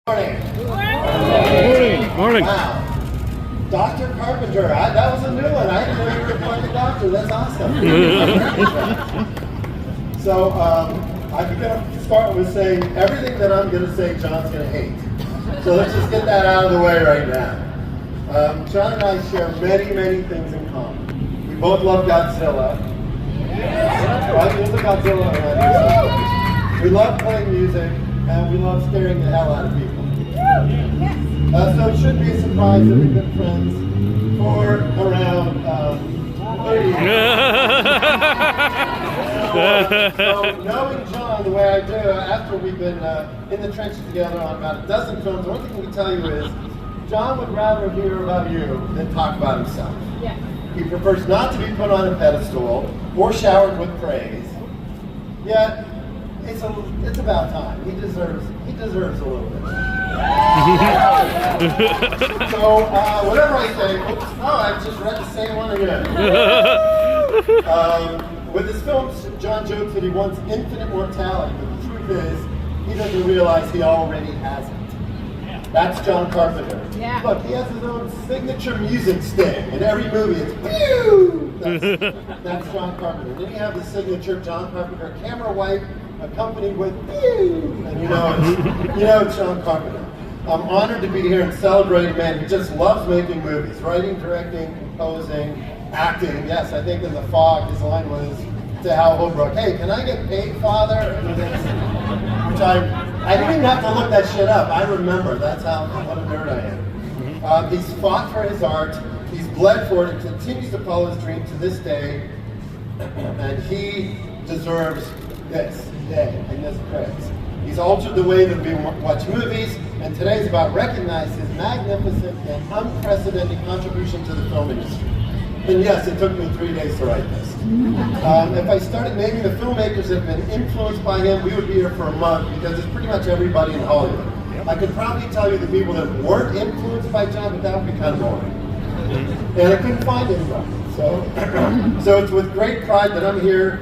Morning. Morning. Wow. Dr. Carpenter, that was a new one. I didn't know you were quite a doctor. That's awesome. So I'm going to start with saying everything that I'm going to say John's going to hate. So let's just get that out of the way right now. John and I share many, many things in common. We both love Godzilla. Right? There's a Godzilla around here. We love playing music, and we love scaring the hell out of people. So it shouldn't be a surprise that we've been friends for around 30 years. So knowing John the way I do, after we've been in the trenches together on about a dozen films, the one thing we can tell you is John would rather hear about you than talk about himself. Yeah. He prefers not to be put on a pedestal or showered with praise. Yet, it's about time. He deserves a little bit. So whatever I say, I just read the same one again. With his films, John jokes that he wants infinite mortality, but the truth is, he doesn't realize he already has it. That's John Carpenter. Yeah. Look, he has his own signature music sting. In every movie, it's pew! That's John Carpenter. Then you have the signature John Carpenter camera wipe accompanied with pew! And you know it's John Carpenter. I'm honored to be here and celebrate a man who just loves making movies, writing, directing, composing, acting. Yes, I think in The Fog, his line was to Hal Holbrook, "Hey, can I get paid, Father?" Which I didn't even have to look that shit up. I remember. That's what a nerd I am. He's fought for his art. He's bled for it and continues to follow his dream to this day. And he deserves this day and this praise. He's altered the way that we watch movies, and today is about recognizing his magnificent and unprecedented contribution to the film industry. And yes, it took me 3 days to write this. If I started naming the filmmakers that have been influenced by him, we would be here for a month because it's pretty much everybody in Hollywood. I could probably tell you the people that weren't influenced by John, but that would be kind of boring. And I couldn't find anybody. So it's with great pride that I'm here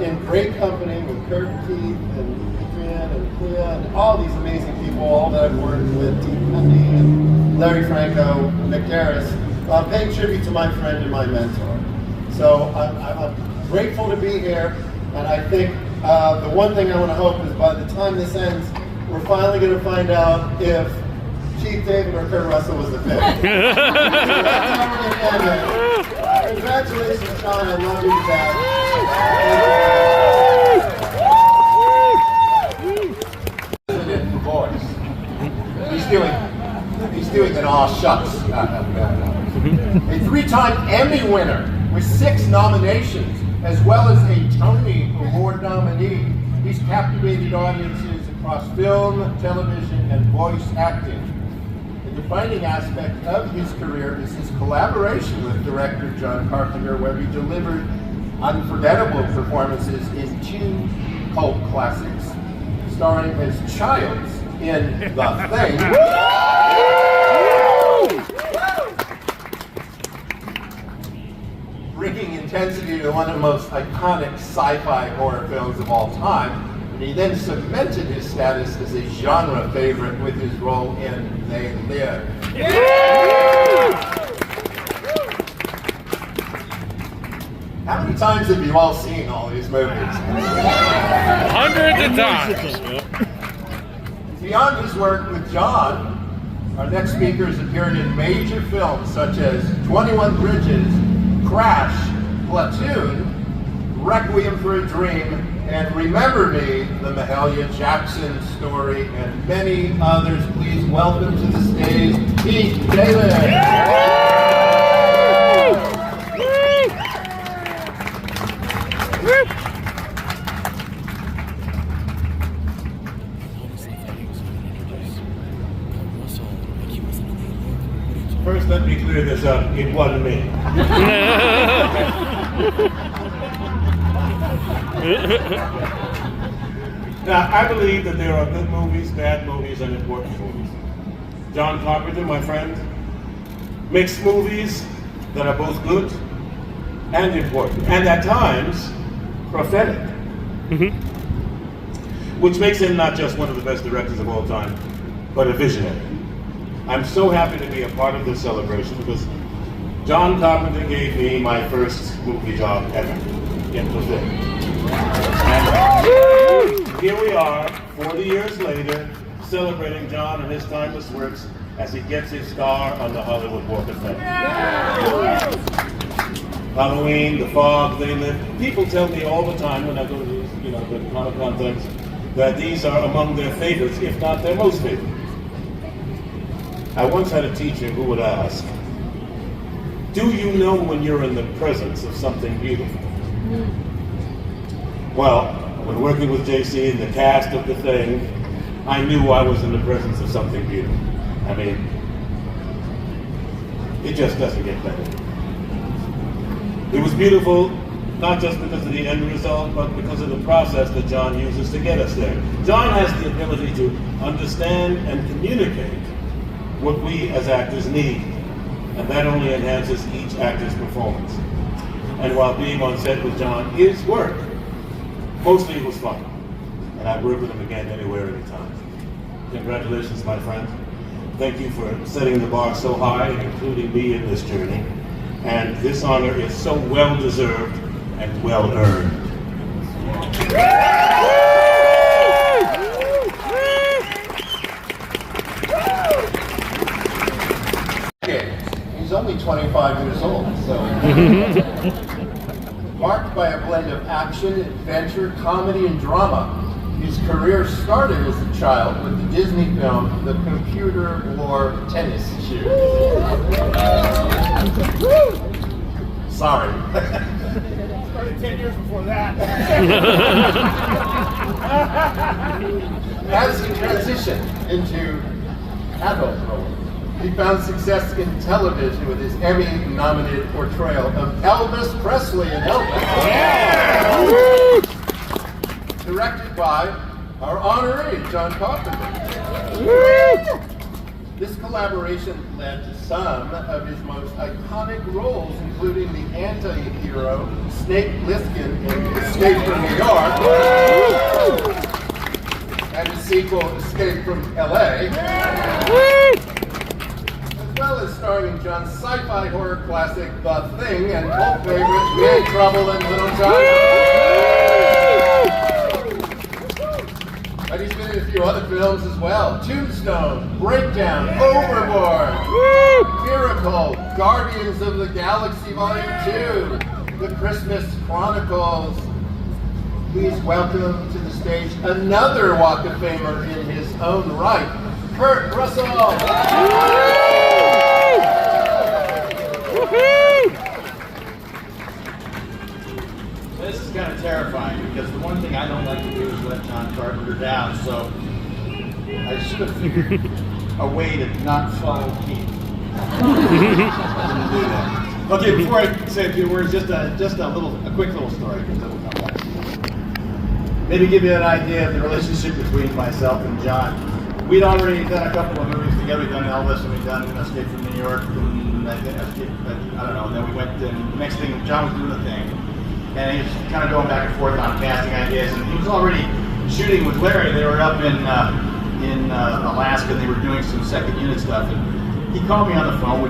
in great company with Kurt and Keith and Adrian and Clea and all these amazing people, all that I've worked with, Dean Cundy and Larry Franco, Nick Garris, paying tribute to my friend and my mentor. So I'm grateful to be here, and I think the one thing I want to hope is by the time this ends, we're finally going to find out if Keith David or Kurt Russell was the fifth. That's how we're going to end it. Congratulations, Sean. I love you, Dad. Voice. He's doing an aw shucks. A three-time Emmy winner with 6 nominations, as well as a Tony Award nominee. He's captivated audiences across film, television, and voice acting. The defining aspect of his career is his collaboration with director John Carpenter, where he delivered unforgettable performances in 2 cult classics, starring as Childs in The Thing, bringing intensity to one of the most iconic sci-fi horror films of all time, and he then cemented his status as a genre favorite with his role in They Live. How many times have you all seen all these movies? Hundreds of times. Beyond his work with John, our next speaker has appeared in major films such as 21 Bridges, Crash, Platoon, Requiem for a Dream, and Remember Me, the Mahalia Jackson Story, and many others. Please welcome to the stage, Keith David. First, let me clear this up. It wasn't me. Now, I believe that there are good movies, bad movies, and important movies. John Carpenter, my friend, makes movies that are both good and important, and at times, prophetic. Which makes him not just one of the best directors of all time, but a visionary. I'm so happy to be a part of this celebration because John Carpenter gave me my first movie job ever in the film. And here we are, 40 years later, celebrating John and his timeless works as he gets his star on the Hollywood Walk of Fame. Halloween, The Fog, They Live. People tell me all the time when I go to these, the Comic-Con things, that these are among their favorites, if not their most favorite. I once had a teacher who would ask, do you know when you're in the presence of something beautiful? Well, when working with JC and the cast of the thing, I knew I was in the presence of something beautiful. I mean, it just doesn't get better. It was beautiful, not just because of the end result, but because of the process that John uses to get us there. John has the ability to understand and communicate what we as actors need, and that only enhances each actor's performance. And while being on set with John is work, mostly it was fun, and I'd work with him again anywhere, anytime. Congratulations, my friend. Thank you for setting the bar so high and including me in this journey. And this honor is so well-deserved and well-earned. He's only 25 years old, so. Marked by a blend of action, adventure, comedy, and drama. His career started as a child with the Disney film, The Computer Wore Tennis Shoes. Sorry. Started 10 years before that. As he transitioned into adult role, he found success in television with his Emmy-nominated portrayal of Elvis Presley in Elvis. Yeah. Directed by our honoree, John Carpenter. This collaboration led to some of his most iconic roles, including the anti-hero Snake Plissken in Escape from New York, and the sequel Escape from LA, as well as starring in John's sci-fi horror classic The Thing and cult favorite Big Trouble in Little China. But he's been in a few other films as well. Tombstone, Breakdown, Overboard, Miracle, Guardians of the Galaxy Volume 2, The Christmas Chronicles. Please welcome to the stage another Walk of Famer in his own right, Kurt Russell. This is kind of terrifying because the one thing I don't like to do is let John Carpenter down, so I should have figured a way to not follow Keith. Okay, before I say a few words, just a quick little story, because then we'll come back. Maybe give you an idea of the relationship between myself and John. We'd already done a couple of movies together. We'd done Elvis and we'd done Escape from New York, and I don't know. And then we went, and the next thing, John was doing the Thing. And he was kind of going back and forth on casting ideas, and he was already shooting with Larry. They were up in Alaska, and they were doing some second unit stuff. And he called me on the phone. We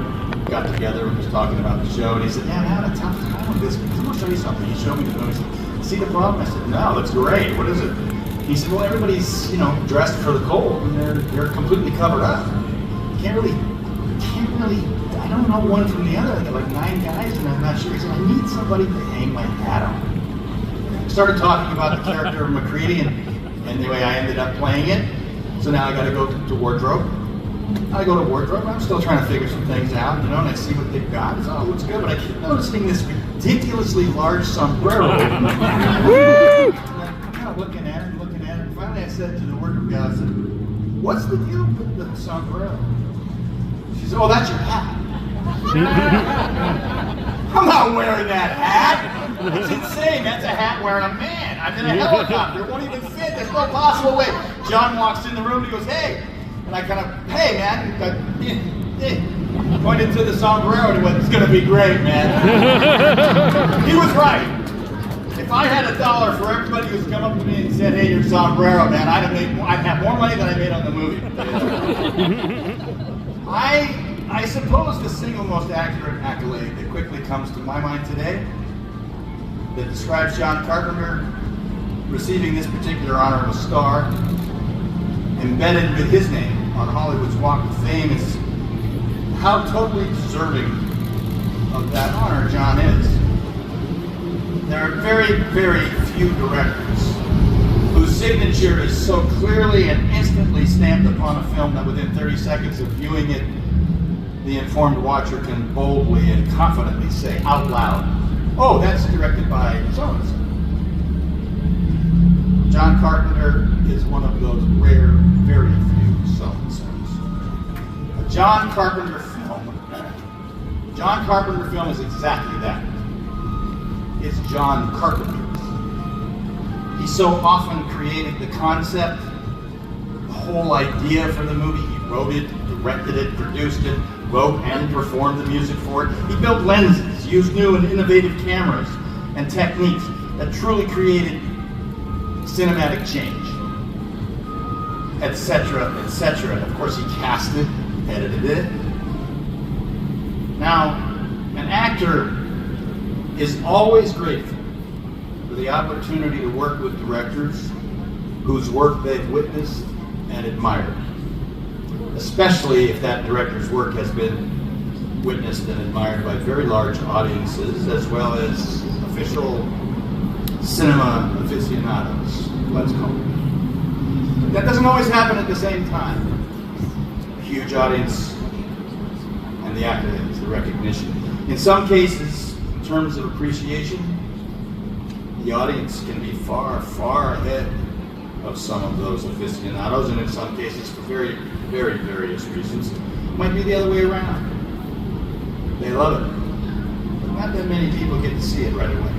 got together and was talking about the show, and he said, "Yeah, I'm having a tough time with this. I'm gonna show you something." He showed me the film. He said, "See the problem?" I said, "No, that's great. What is it?" He said, "Well, everybody's dressed for the cold, and they're completely covered up. You can't really. I don't know one from the other. I got like 9 guys, and I'm not sure." He said, "I need somebody to hang my hat on." We started talking about the character of McCready, and anyway, I ended up playing it. So now I got to go to wardrobe. I go to wardrobe. I'm still trying to figure some things out, and I see what they've got. It's all looks good, but I keep noticing this ridiculously large sombrero. And I'm kind of looking at it. And finally, I said to the wardrobe gal, I said, "What's the deal with the sombrero?" She said, "Oh, that's your hat." I'm not wearing that hat. It's insane. That's a hat wearing a man. I'm in a helicopter. It won't even fit. There's no possible way. John walks in the room and he goes, "Hey." And I kind of, "Hey, man." Pointed to the sombrero and he went, "It's going to be great, man." He was right. If I had $1 for everybody who's come up to me and said, "Hey, your sombrero, man," I'd have more money than I made on the movie. I suppose the single most accurate accolade that quickly comes to my mind today that describes John Carpenter receiving this particular honor of a star embedded with his name on Hollywood's Walk of Fame is how totally deserving of that honor John is. There are very, very few directors whose signature is so clearly and instantly stamped upon a film that within 30 seconds of viewing it, the informed watcher can boldly and confidently say out loud, "Oh, that's directed by so-and-so." John Carpenter is one of those rare, very few so-and-sos. A John Carpenter film is exactly that. It's John Carpenter. He so often created the concept, the whole idea for the movie. He wrote it, directed it, produced it, wrote and performed the music for it. He built lenses, used new and innovative cameras and techniques that truly created cinematic change, etc., etc. And of course, he cast it, edited it. Now, an actor is always grateful for the opportunity to work with directors whose work they've witnessed and admired, especially if that director's work has been witnessed and admired by very large audiences, as well as official cinema aficionados, let's call it. But that doesn't always happen at the same time. A huge audience and the accolades, the recognition. In some cases, in terms of appreciation, the audience can be far, far ahead of some of those aficionados, and in some cases, for very, very various reasons, it might be the other way around. They love it, but not that many people get to see it right away.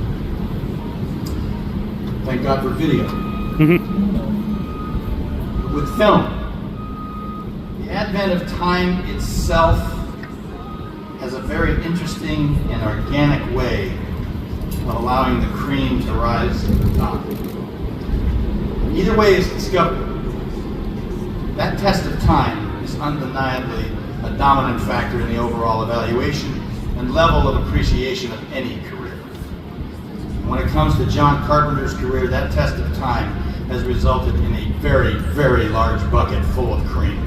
Thank God for video. With film, the advent of time itself has a very interesting and organic way of allowing the cream to rise to the top. Either way is discovered. That test of time is undeniably a dominant factor in the overall evaluation and level of appreciation of any career. When it comes to John Carpenter's career, that test of time has resulted in a very, very large bucket full of cream.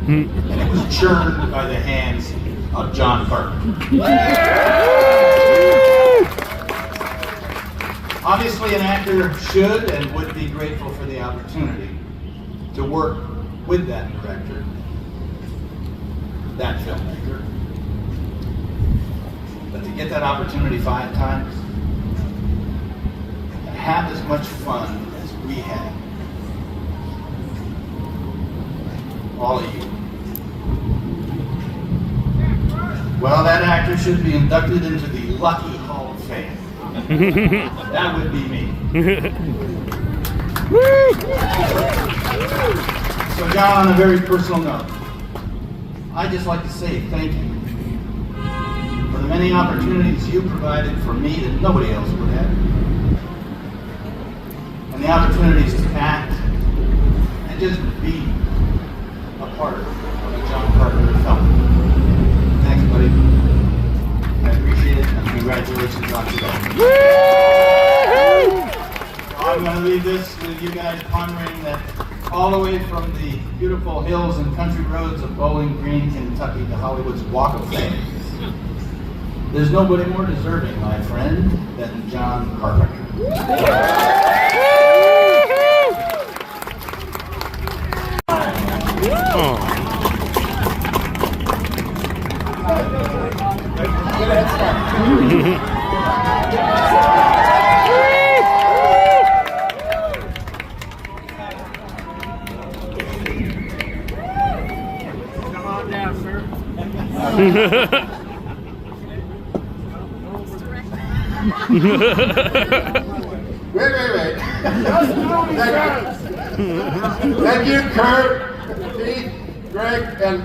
And it was churned by the hands of John Carpenter. Obviously, an actor should and would be grateful for the opportunity to work with that director, that filmmaker. But to get that opportunity 5 times, and have as much fun as we had, all of you, well, that actor should be inducted into the Lucky Hall of Fame. That would be me. So John, on a very personal note, I'd just like to say thank you for the many opportunities you provided for me that nobody else would have. And the opportunities to act and just be a part of the John Carpenter film. Thanks, buddy. I appreciate it, and congratulations on today. I'm going to leave this with you guys pondering that all the way from the beautiful hills and country roads of Bowling Green, Kentucky to Hollywood's Walk of Fame, there's nobody more deserving, my friend, than John Carpenter. Come on down, sir. Wait. Thank you, Kurt, Keith, Greg, and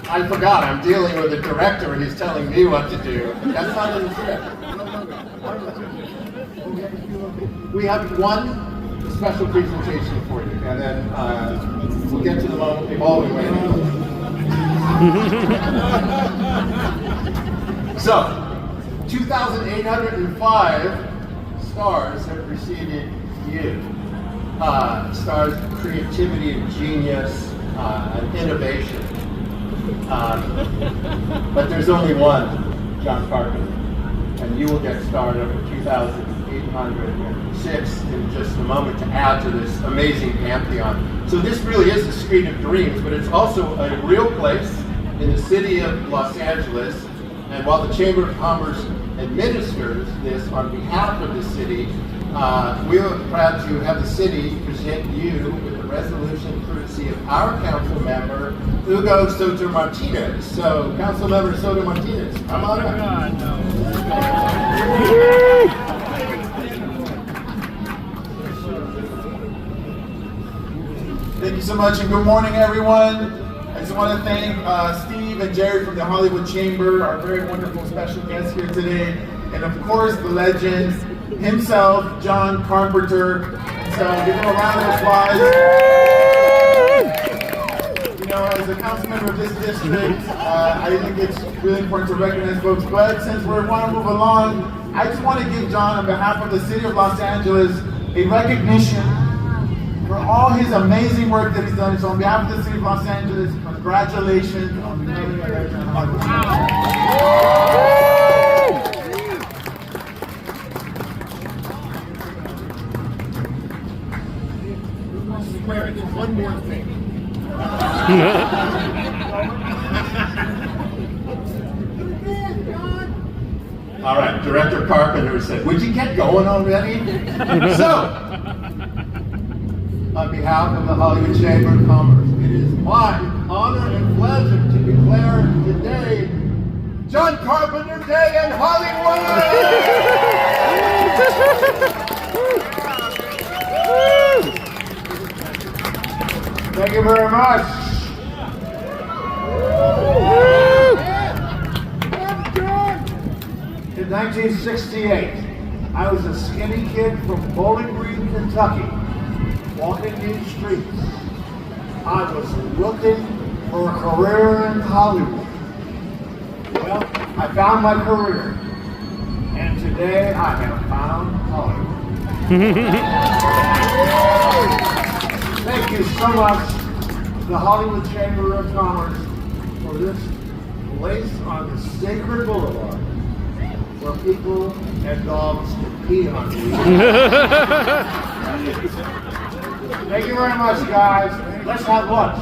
I forgot. I'm dealing with a director and he's telling me what to do. That's not in the script. We have one special presentation for you, and then we'll get to the moment we've all been waiting for. So, 2,805 stars have preceded you. Stars of creativity and genius and innovation. But there's only one John Carpenter, and you will get star number 2,806 in just a moment to add to this amazing pantheon. So this really is the Street of Dreams, but it's also a real place in the city of Los Angeles. And while the Chamber of Commerce administers this on behalf of the city, we're proud to have the city present you with a resolution courtesy of our council member, Hugo Soto Martinez. So, Council Member Soto Martinez, come on up. Thank you so much, and good morning, everyone. I just want to thank Steve and Jerry from the Hollywood Chamber, our very wonderful special guests here today, and of course the legend himself, John Carpenter. And so give him a round of applause. You know, as a council member of this district, I think it's really important to recognize folks, but since we want to move along, I just want to give John, on behalf of the city of Los Angeles, a recognition for all his amazing work that he's done. So on behalf of the city of Los Angeles, congratulations on becoming a legend of Hollywood. One more thing. All right, Director Carpenter said, would you get going already? So, on behalf of the Hollywood Chamber of Commerce, it is my honor and pleasure to declare today John Carpenter Day in Hollywood! Thank you very much. In 1968, I was a skinny kid from Bowling Green, Kentucky, walking these streets. I was looking for a career in Hollywood. Well, I found my career, and today I have found Hollywood. Thank you so much to the Hollywood Chamber of Commerce for this place on the sacred boulevard where people and dogs can pee on you. Thank you very much, guys. Let's have lunch.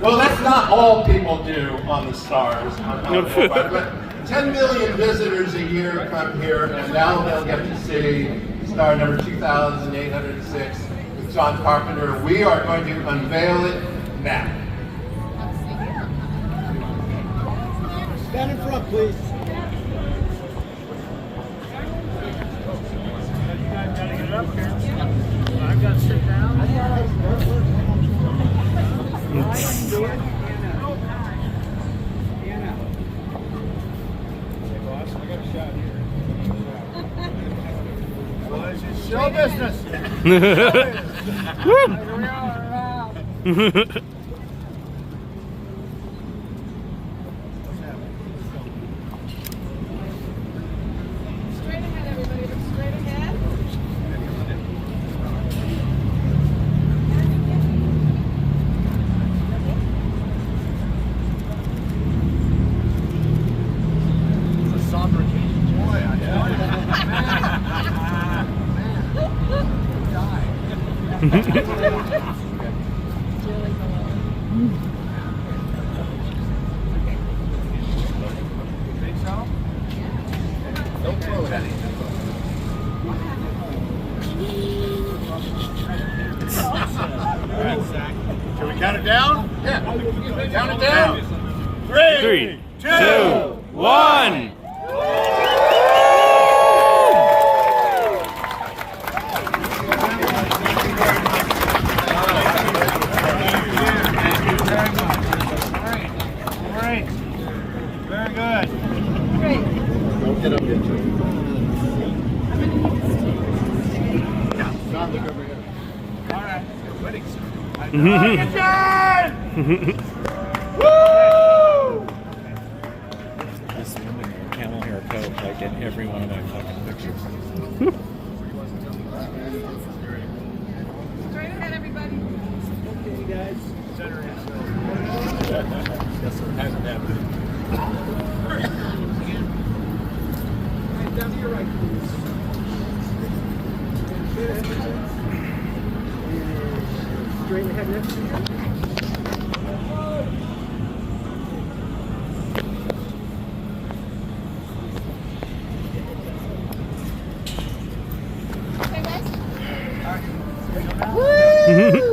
Well, that's not all people do on the stars. But 10 million visitors a year come here, and now they'll get to see star number 2,806 with John Carpenter. We are going to unveil it now. Stand in front, please. You guys gotta get up here. I've got to sit down. Show business. Straight ahead, everybody. Look straight ahead. It's a somber occasion. Boy, I think so? Don't throw it at each other. Can we count it down? Yeah, count it down. 3, 2, 1. This woman in a camel hair coat, like in every one of my fucking pictures. Straight ahead, everybody. That's what hasn't happened. Down to your right, please. Straight ahead next to you. Okay, guys. Woo!